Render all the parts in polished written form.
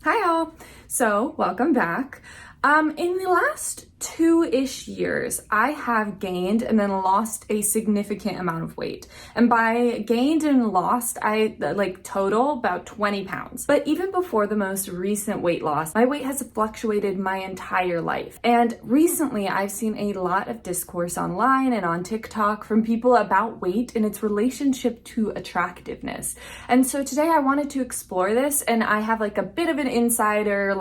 Hi all! So, welcome back. In the last 2-ish years, I have gained and then lost a significant amount of weight. And by gained and lost, I total about 20 pounds. But even before the most recent weight loss, my weight has fluctuated my entire life. And recently, I've seen a lot of discourse online and on TikTok from people about weight and its relationship to attractiveness. And so today I wanted to explore this, and I have a bit of an insider,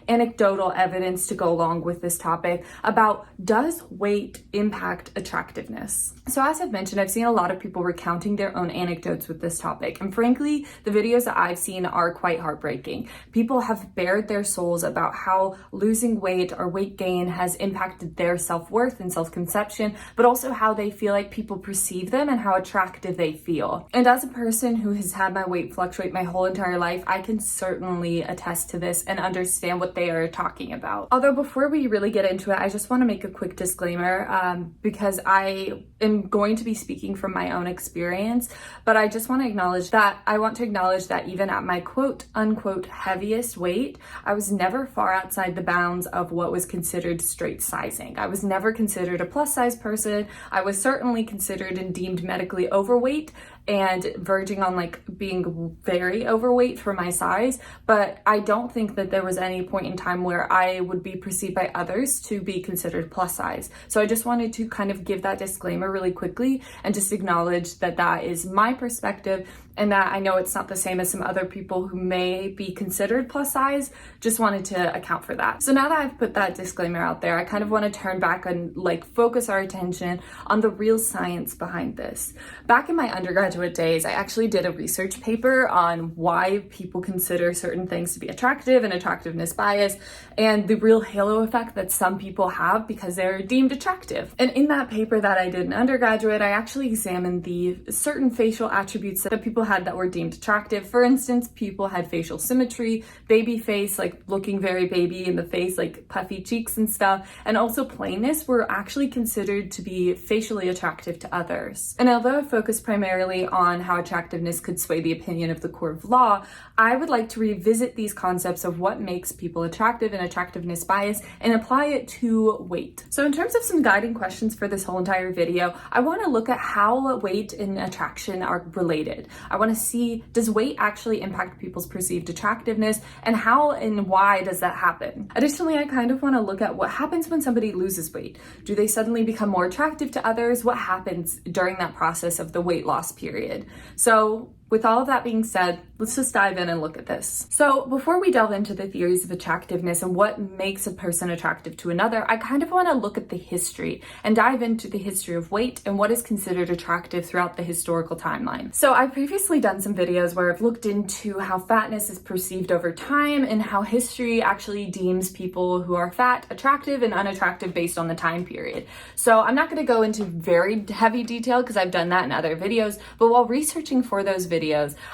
anecdotal evidence to go along with this topic about, does weight impact attractiveness? So as I've mentioned, I've seen a lot of people recounting their own anecdotes with this topic. And frankly, the videos that I've seen are quite heartbreaking. People have bared their souls about how losing weight or weight gain has impacted their self-worth and self-conception, but also how they feel like people perceive them and how attractive they feel. And as a person who has had my weight fluctuate my whole entire life, I can certainly attest to this and understand what they are talking about. Although before we really get into it, I just want to make a quick disclaimer because I am going to be speaking from my own experience, but I just want to acknowledge that even at my quote unquote heaviest weight, I was never far outside the bounds of what was considered straight sizing. I was never considered a plus size person. I was certainly considered and deemed medically overweight and verging on being very overweight for my size, but I don't think that there was any point in time where I would be perceived by others to be considered plus size. So I just wanted to kind of give that disclaimer really quickly and just acknowledge that that is my perspective, and that I know it's not the same as some other people who may be considered plus size. Just wanted to account for that. So now that I've put that disclaimer out there, I kind of want to turn back and focus our attention on the real science behind this. Back in my undergraduate days, I actually did a research paper on why people consider certain things to be attractive and attractiveness bias, and the real halo effect that some people have because they're deemed attractive. And in that paper that I did in undergraduate, I actually examined the certain facial attributes that people had that were deemed attractive. For instance, people had facial symmetry, baby face, looking very baby in the face, puffy cheeks and stuff, and also plainness were actually considered to be facially attractive to others. And although I focused primarily on how attractiveness could sway the opinion of the court of law, I would like to revisit these concepts of what makes people attractive and attractiveness bias and apply it to weight. So in terms of some guiding questions for this whole entire video, I want to look at how weight and attraction are related. I want to see, does weight actually impact people's perceived attractiveness, and how and why does that happen? Additionally, I kind of want to look at what happens when somebody loses weight. Do they suddenly become more attractive to others? What happens during that process of the weight loss period? So with all of that being said, let's just dive in and look at this. So before we delve into the theories of attractiveness and what makes a person attractive to another, I kind of want to look at the history and dive into the history of weight and what is considered attractive throughout the historical timeline. So I've previously done some videos where I've looked into how fatness is perceived over time and how history actually deems people who are fat attractive and unattractive based on the time period. So I'm not going to go into very heavy detail because I've done that in other videos, but while researching for those videos,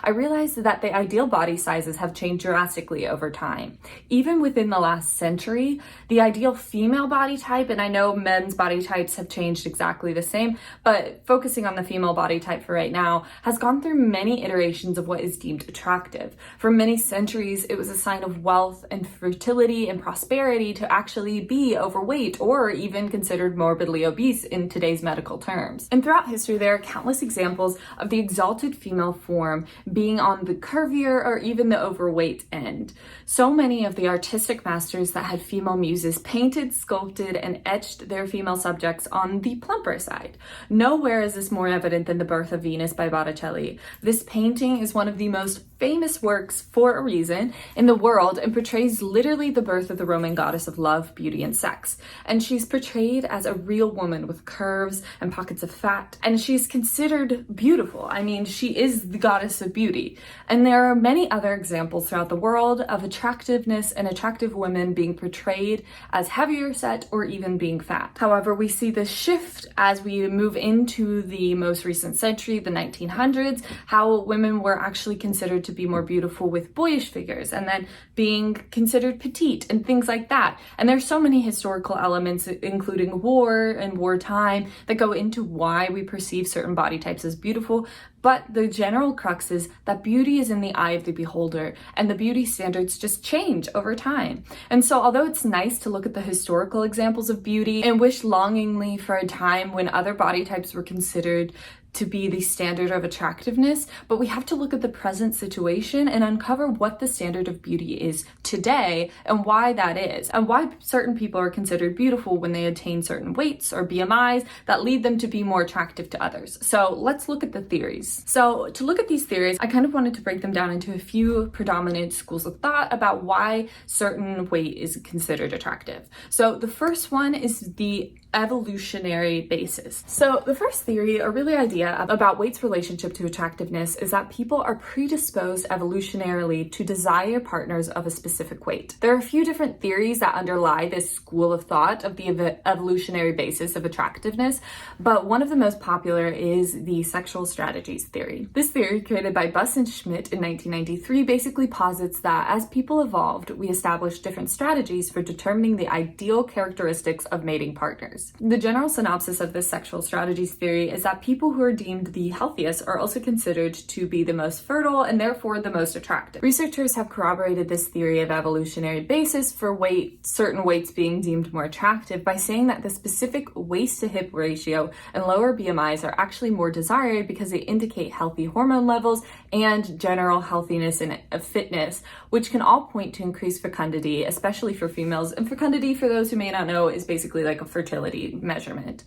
I realized that the ideal body sizes have changed drastically over time. Even within the last century, the ideal female body type, and I know men's body types have changed exactly the same, but focusing on the female body type for right now, has gone through many iterations of what is deemed attractive. For many centuries, it was a sign of wealth and fertility and prosperity to actually be overweight or even considered morbidly obese in today's medical terms. And throughout history, there are countless examples of the exalted female form being on the curvier or even the overweight end. So many of the artistic masters that had female muses painted, sculpted, and etched their female subjects on the plumper side. Nowhere is this more evident than the Birth of Venus by Botticelli. This painting is one of the most famous works for a reason in the world and portrays literally the birth of the Roman goddess of love, beauty, and sex. And she's portrayed as a real woman with curves and pockets of fat, and she's considered beautiful. I mean, she is the goddess of beauty. And there are many other examples throughout the world of attractiveness and attractive women being portrayed as heavier set or even being fat. However, we see this shift as we move into the most recent century, the 1900s, how women were actually considered to be more beautiful with boyish figures, and then being considered petite and things like that. And there's so many historical elements, including war and wartime, that go into why we perceive certain body types as beautiful. But the general crux is that beauty is in the eye of the beholder, and the beauty standards just change over time. And so although it's nice to look at the historical examples of beauty and wish longingly for a time when other body types were considered to be the standard of attractiveness, but we have to look at the present situation and uncover what the standard of beauty is today and why that is, and why certain people are considered beautiful when they attain certain weights or BMIs that lead them to be more attractive to others. So let's look at the theories. So to look at these theories, I kind of wanted to break them down into a few predominant schools of thought about why certain weight is considered attractive. So the first one is the evolutionary basis. So the first theory, or really idea about weight's relationship to attractiveness, is that people are predisposed evolutionarily to desire partners of a specific weight. There are a few different theories that underlie this school of thought of the evolutionary basis of attractiveness, but one of the most popular is the sexual strategies theory. This theory, created by Buss and Schmidt in 1993, basically posits that as people evolved, we established different strategies for determining the ideal characteristics of mating partners. The general synopsis of this sexual strategies theory is that people who are deemed the healthiest are also considered to be the most fertile and therefore the most attractive. Researchers have corroborated this theory of evolutionary basis for certain weights being deemed more attractive by saying that the specific waist to hip ratio and lower BMIs are actually more desired because they indicate healthy hormone levels and general healthiness and fitness, which can all point to increased fecundity, especially for females. And fecundity, for those who may not know, is basically like a fertility measurement.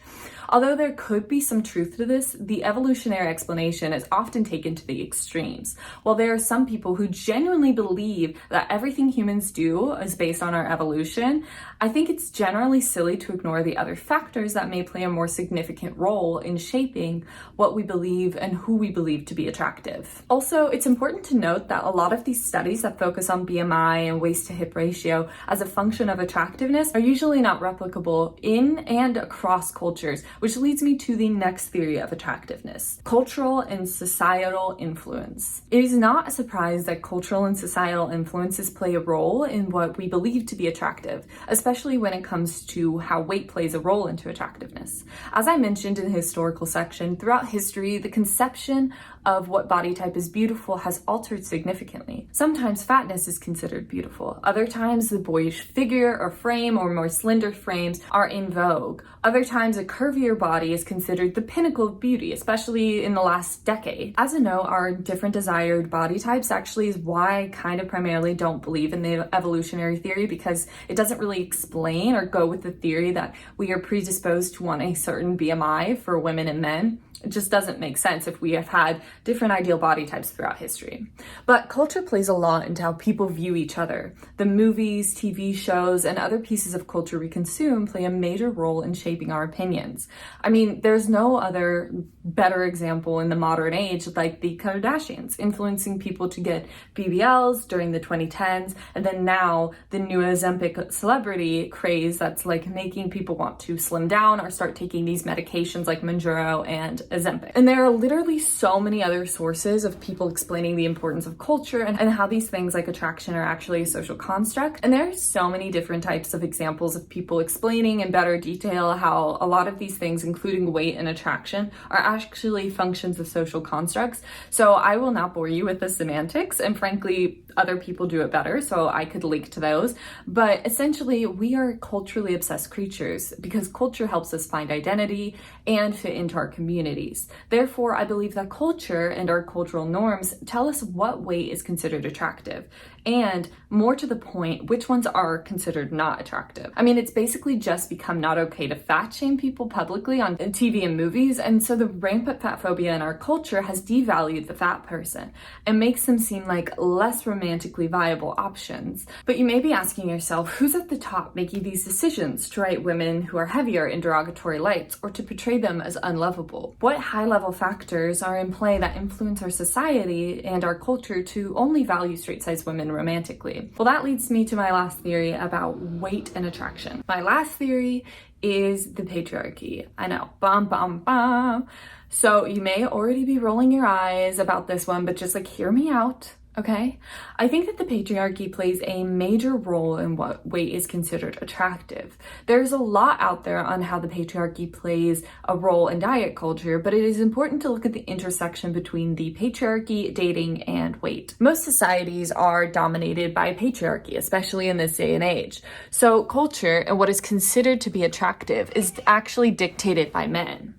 Although there could be some truth to this, the evolutionary explanation is often taken to the extremes. While there are some people who genuinely believe that everything humans do is based on our evolution, I think it's generally silly to ignore the other factors that may play a more significant role in shaping what we believe and who we believe to be attractive. Also, it's important to note that a lot of these studies that focus on BMI and waist to hip ratio as a function of attractiveness are usually not replicable in and across cultures, which leads me to the next theory of attractiveness: cultural and societal influence. It is not a surprise that cultural and societal influences play a role in what we believe to be attractive, especially when it comes to how weight plays a role into attractiveness. As I mentioned in the historical section, throughout history, the conception of what body type is beautiful has altered significantly. Sometimes fatness is considered beautiful. Other times the boyish figure or frame or more slender frames are in vogue. Other times a curvier body is considered the pinnacle of beauty, especially in the last decade. As a note, our different desired body types actually is why I kind of primarily don't believe in the evolutionary theory, because it doesn't really explain or go with the theory that we are predisposed to want a certain BMI for women and men. It just doesn't make sense if we have had different ideal body types throughout history. But culture plays a lot into how people view each other. The movies, TV shows, and other pieces of culture we consume play a major role in shaping our opinions. I mean, there's no other better example in the modern age like the Kardashians, influencing people to get BBLs during the 2010s, and then now the new Ozempic celebrity craze that's like making people want to slim down or start taking these medications like Mounjaro and Ozempic. And there are literally so many other sources of people explaining the importance of culture and how these things like attraction are actually a social construct. And there are so many different types of examples of people explaining in better detail how a lot of these things, including weight and attraction, are actually functions of social constructs. So I will not bore you with the semantics, and frankly, other people do it better, so I could link to those. But essentially, we are culturally obsessed creatures because culture helps us find identity and fit into our communities. Therefore, I believe that culture and our cultural norms tell us what weight is considered attractive, and more to the point, which ones are considered not attractive. I mean, it's basically just become not okay to fat shame people publicly on TV and movies, and so the rampant fat phobia in our culture has devalued the fat person and makes them seem like less romantically viable options. But you may be asking yourself, who's at the top making these decisions to write women who are heavier in derogatory lights or to portray them as unlovable? What high-level factors are in play that influence our society and our culture to only value straight-sized women romantically? Well, that leads me to my last theory about weight and attraction. My last theory is the patriarchy. I know, bum, bum, bum. So you may already be rolling your eyes about this one, but just like hear me out. Okay? I think that the patriarchy plays a major role in what weight is considered attractive. There's a lot out there on how the patriarchy plays a role in diet culture, but it is important to look at the intersection between the patriarchy, dating, and weight. Most societies are dominated by patriarchy, especially in this day and age. So culture and what is considered to be attractive is actually dictated by men.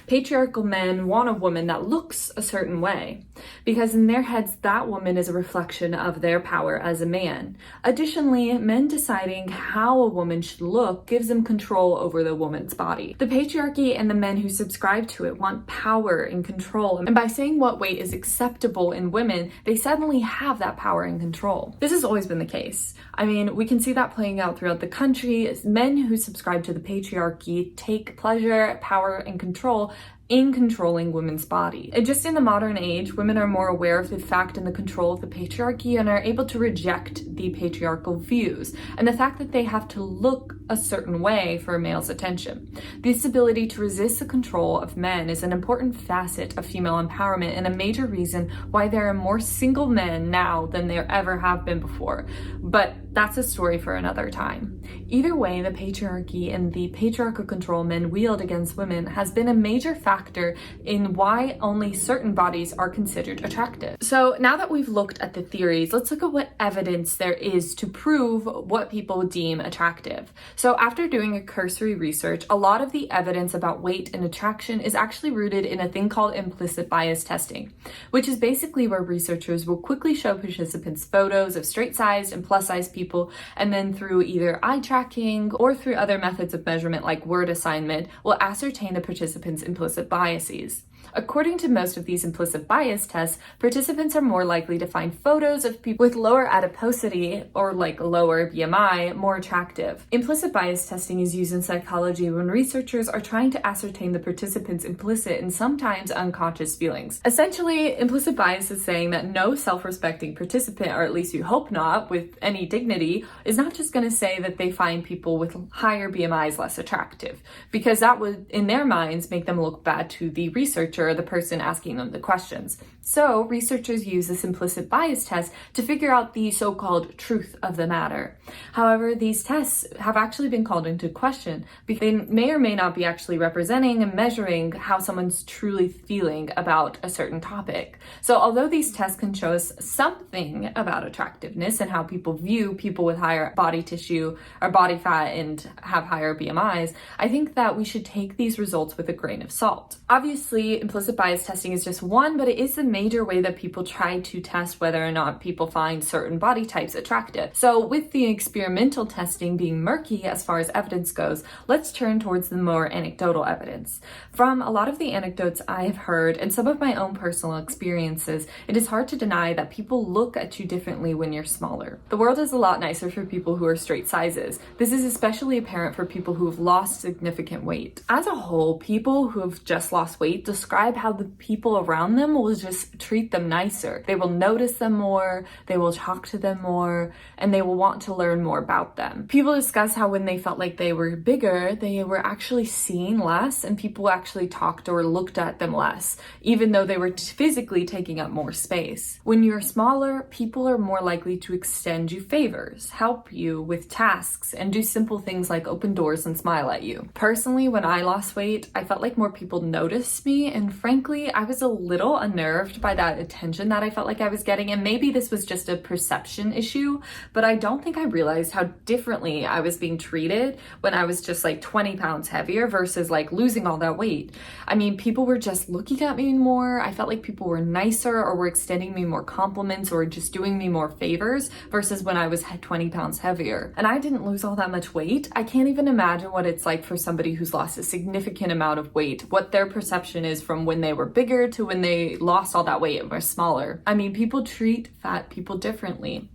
Patriarchal men want a woman that looks a certain way, because in their heads, that woman is a reflection of their power as a man. Additionally, men deciding how a woman should look gives them control over the woman's body. The patriarchy and the men who subscribe to it want power and control, and by saying what weight is acceptable in women, they suddenly have that power and control. This has always been the case. I mean, we can see that playing out throughout the country as men who subscribe to the patriarchy take pleasure, power, and control in controlling women's body. And just in the modern age, women are more aware of the fact and the control of the patriarchy and are able to reject the patriarchal views and the fact that they have to look a certain way for a male's attention. This ability to resist the control of men is an important facet of female empowerment and a major reason why there are more single men now than there ever have been before. But that's a story for another time. Either way, the patriarchy and the patriarchal control men wield against women has been a major factor in why only certain bodies are considered attractive. So now that we've looked at the theories, let's look at what evidence there is to prove what people deem attractive. So after doing a cursory research, a lot of the evidence about weight and attraction is actually rooted in a thing called implicit bias testing, which is basically where researchers will quickly show participants photos of straight-sized and plus-sized people, and then through either eye tracking or through other methods of measurement like word assignment, will ascertain the participants' implicit biases. According to most of these implicit bias tests, participants are more likely to find photos of people with lower adiposity or like lower BMI more attractive. Implicit bias testing is used in psychology when researchers are trying to ascertain the participants' implicit and sometimes unconscious feelings. Essentially, implicit bias is saying that no self-respecting participant, or at least you hope not, with any dignity, is not just going to say that they find people with higher BMIs less attractive, because that would, in their minds, make them look bad to the researcher or the person asking them the questions. So researchers use this implicit bias test to figure out the so-called truth of the matter. However, these tests have actually been called into question because they may or may not be actually representing and measuring how someone's truly feeling about a certain topic. So although these tests can show us something about attractiveness and how people view people with higher body tissue or body fat and have higher BMIs, I think that we should take these results with a grain of salt. Obviously, implicit bias testing is just one, but it is the major way that people try to test whether or not people find certain body types attractive. So with the experimental testing being murky as far as evidence goes, let's turn towards the more anecdotal evidence. From a lot of the anecdotes I've heard and some of my own personal experiences, it is hard to deny that people look at you differently when you're smaller. The world is a lot nicer for people who are straight sizes. This is especially apparent for people who have lost significant weight. As a whole, people who have just lost weight describe how the people around them will just treat them nicer. They will notice them more, they will talk to them more, and they will want to learn more about them. People discuss how when they felt like they were bigger, they were actually seen less and people actually talked or looked at them less, even though they were physically taking up more space. When you're smaller, people are more likely to extend you favors, help you with tasks, and do simple things like open doors and smile at you. Personally, when I lost weight, I felt like more people noticed me, and frankly, I was a little unnerved by that attention that I felt like I was getting, and maybe this was just a perception issue, but I don't think I realized how differently I was being treated when I was just like 20 pounds heavier versus like losing all that weight. I mean, people were just looking at me more. I felt like people were nicer or were extending me more compliments or just doing me more favors versus when I was 20 pounds heavier. And I didn't lose all that much weight. I can't even imagine what it's like for somebody who's lost a significant amount of weight, what their perception is from when they were bigger to when they lost all that weight and were smaller. I mean, people treat fat people differently.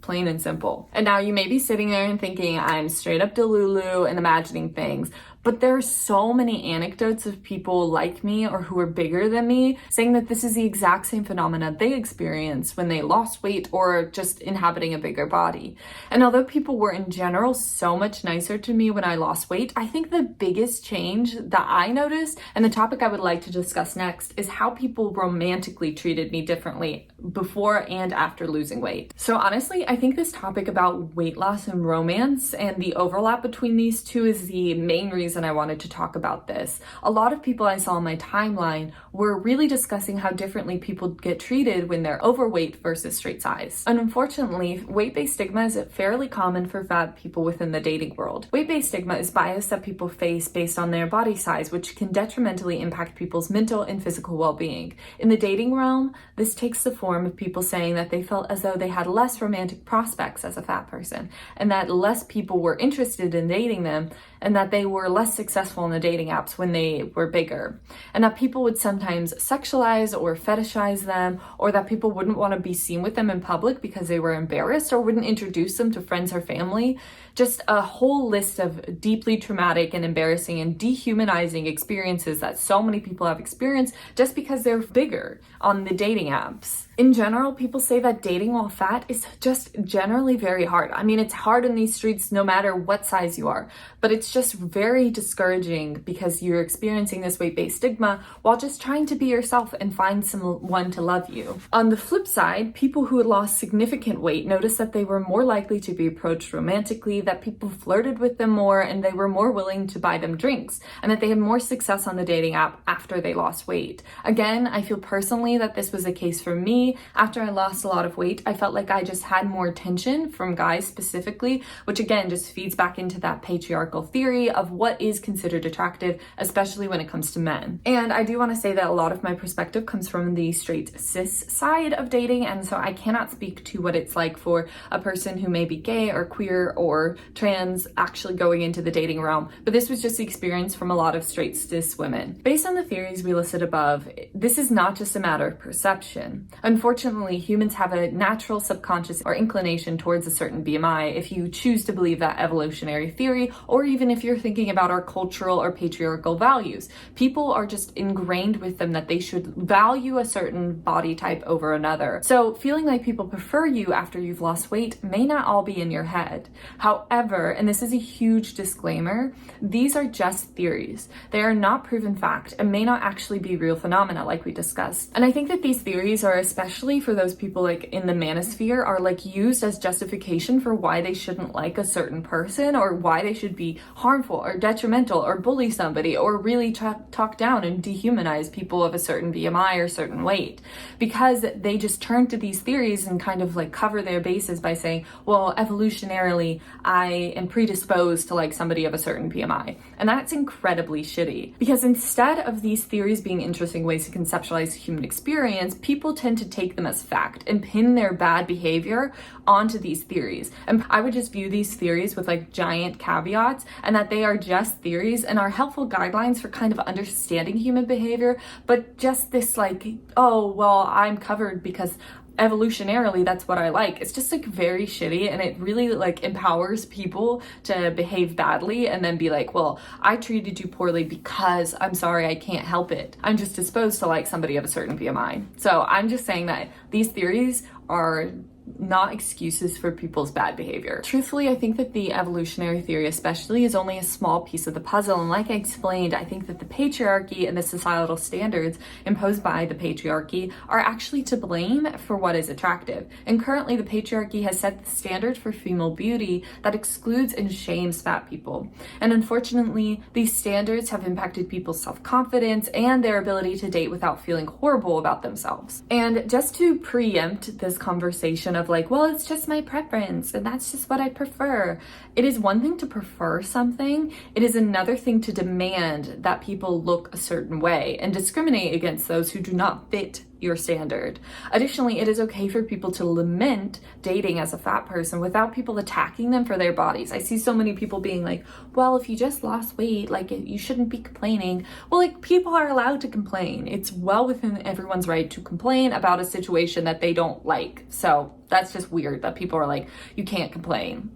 Plain and simple. And now you may be sitting there and thinking I'm straight up Delulu and imagining things, But there are so many anecdotes of people like me or who are bigger than me saying that this is the exact same phenomena they experienced when they lost weight or just inhabiting a bigger body. And although people were in general so much nicer to me when I lost weight, I think the biggest change that I noticed, and the topic I would like to discuss next, is how people romantically treated me differently before and after losing weight. So honestly, I think this topic about weight loss and romance and the overlap between these two is the main reason I wanted to talk about this. A lot of people I saw on my timeline were really discussing how differently people get treated when they're overweight versus straight size. And unfortunately, weight-based stigma is fairly common for fat people within the dating world. Weight-based stigma is bias that people face based on their body size, which can detrimentally impact people's mental and physical well-being. In the dating realm, this takes the form of people saying that they felt as though they had less romantic prospects as a fat person, and that less people were interested in dating them, and that they were less successful in the dating apps when they were bigger. And that people would sometimes sexualize or fetishize them, or that people wouldn't want to be seen with them in public because they were embarrassed or wouldn't introduce them to friends or family. Just a whole list of deeply traumatic and embarrassing and dehumanizing experiences that so many people have experienced just because they're bigger on the dating apps. In general, people say that dating while fat is just generally very hard. I mean, it's hard in these streets no matter what size you are, but it's just very discouraging because you're experiencing this weight-based stigma while just trying to be yourself and find someone to love you. On the flip side, people who had lost significant weight noticed that they were more likely to be approached romantically, that people flirted with them more, and they were more willing to buy them drinks, and that they had more success on the dating app after they lost weight. Again, I feel personally that this was the case for me. After I lost a lot of weight, I felt like I just had more attention from guys specifically, which again just feeds back into that patriarchal theory of what is considered attractive, especially when it comes to men. And I do want to say that a lot of my perspective comes from the straight cis side of dating, and so I cannot speak to what it's like for a person who may be gay or queer or trans actually going into the dating realm, but this was just the experience from a lot of straight cis women. Based on the theories we listed above, this is not just a matter of perception. Unfortunately, humans have a natural subconscious or inclination towards a certain BMI if you choose to believe that evolutionary theory, or even if you're thinking about our cultural or patriarchal values. People are just ingrained with them that they should value a certain body type over another. So feeling like people prefer you after you've lost weight may not all be in your head. However, and this is a huge disclaimer, these are just theories. They are not proven fact and may not actually be real phenomena like we discussed. And I think that these theories are especially for those people like in the manosphere are like used as justification for why they shouldn't like a certain person, or why they should be harmful or detrimental or bully somebody or really talk down and dehumanize people of a certain BMI or certain weight, because they just turn to these theories and kind of like cover their bases by saying, well, evolutionarily, I am predisposed to like somebody of a certain BMI. And that's incredibly shitty, because instead of these theories being interesting ways to conceptualize the human experience, people tend to take them as fact and pin their bad behavior onto these theories. And I would just view these theories with like giant caveats, and that they are just theories and are helpful guidelines for kind of understanding human behavior, but just this like, oh, well, I'm covered because evolutionarily that's what I like. It's just like very shitty, and it really like empowers people to behave badly and then be like, well, I treated you poorly because I'm sorry, I can't help it. I'm just disposed to like somebody of a certain BMI. So I'm just saying that these theories are not excuses for people's bad behavior. Truthfully, I think that the evolutionary theory especially is only a small piece of the puzzle, and like I explained, I think that the patriarchy and the societal standards imposed by the patriarchy are actually to blame for what is attractive. And currently the patriarchy has set the standard for female beauty that excludes and shames fat people. And unfortunately, these standards have impacted people's self-confidence and their ability to date without feeling horrible about themselves. And just to preempt this conversation of like, well, it's just my preference and that's just what I prefer. It is one thing to prefer something. It is another thing to demand that people look a certain way and discriminate against those who do not fit your standard. Additionally, it is okay for people to lament dating as a fat person without people attacking them for their bodies. I see so many people being like, well, if you just lost weight, like you shouldn't be complaining. Well, like people are allowed to complain. It's well within everyone's right to complain about a situation that they don't like. So that's just weird that people are like, you can't complain.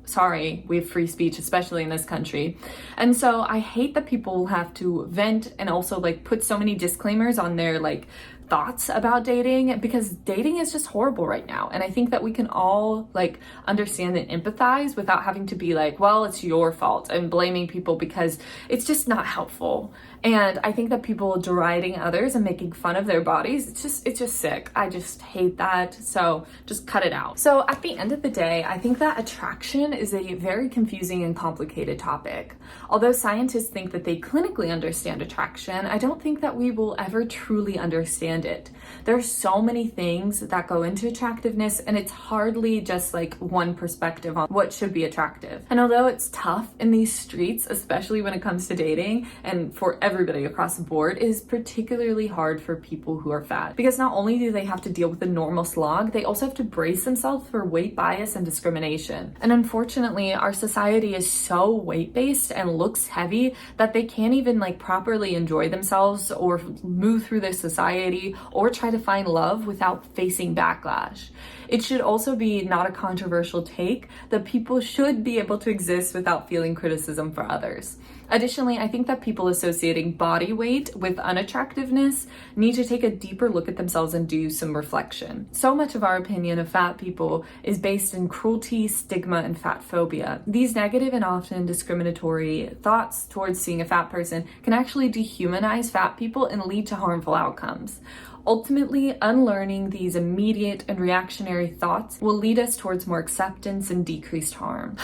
sorry, we have free speech, especially in this country. And so I hate that people have to vent and also like put so many disclaimers on their like thoughts about dating, because dating is just horrible right now. And I think that we can all like understand and empathize without having to be like, well, it's your fault, and blaming people, because it's just not helpful. And I think that people deriding others and making fun of their bodies, it's just sick. I just hate that. So just cut it out. So at the end of the day, I think that attraction is a very confusing and complicated topic. Although scientists think that they clinically understand attraction, I don't think that we will ever truly understand it. There are so many things that go into attractiveness, and it's hardly just like one perspective on what should be attractive. And although it's tough in these streets, especially when it comes to dating, and for everybody across the board, it is particularly hard for people who are fat, because not only do they have to deal with the normal slog, they also have to brace themselves for weight bias and discrimination. And unfortunately, our society is so weight-based and looks heavy that they can't even like properly enjoy themselves or move through this society or try to find love without facing backlash. It should also be not a controversial take that people should be able to exist without feeling criticism for others. Additionally, I think that people associating body weight with unattractiveness need to take a deeper look at themselves and do some reflection. So much of our opinion of fat people is based in cruelty, stigma, and fat phobia. These negative and often discriminatory thoughts towards seeing a fat person can actually dehumanize fat people and lead to harmful outcomes. Ultimately, unlearning these immediate and reactionary thoughts will lead us towards more acceptance and decreased harm.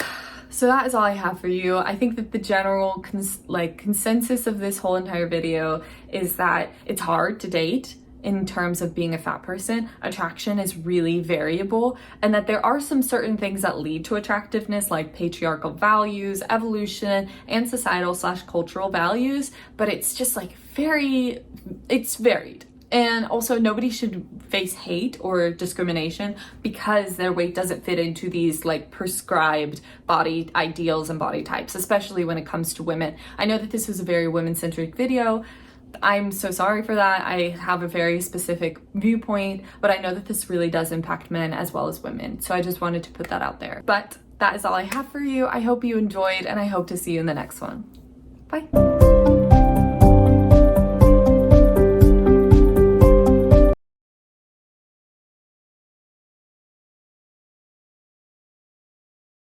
So that is all I have for you. I think that the general consensus of this whole entire video is that it's hard to date in terms of being a fat person. Attraction is really variable, and that there are some certain things that lead to attractiveness, like patriarchal values, evolution, and societal/cultural values, but it's just like it's varied. And also, nobody should face hate or discrimination because their weight doesn't fit into these like prescribed body ideals and body types, especially when it comes to women. I know that this was a very women-centric video. I'm so sorry for that. I have a very specific viewpoint, but I know that this really does impact men as well as women. So I just wanted to put that out there. But that is all I have for you. I hope you enjoyed, and I hope to see you in the next one. Bye.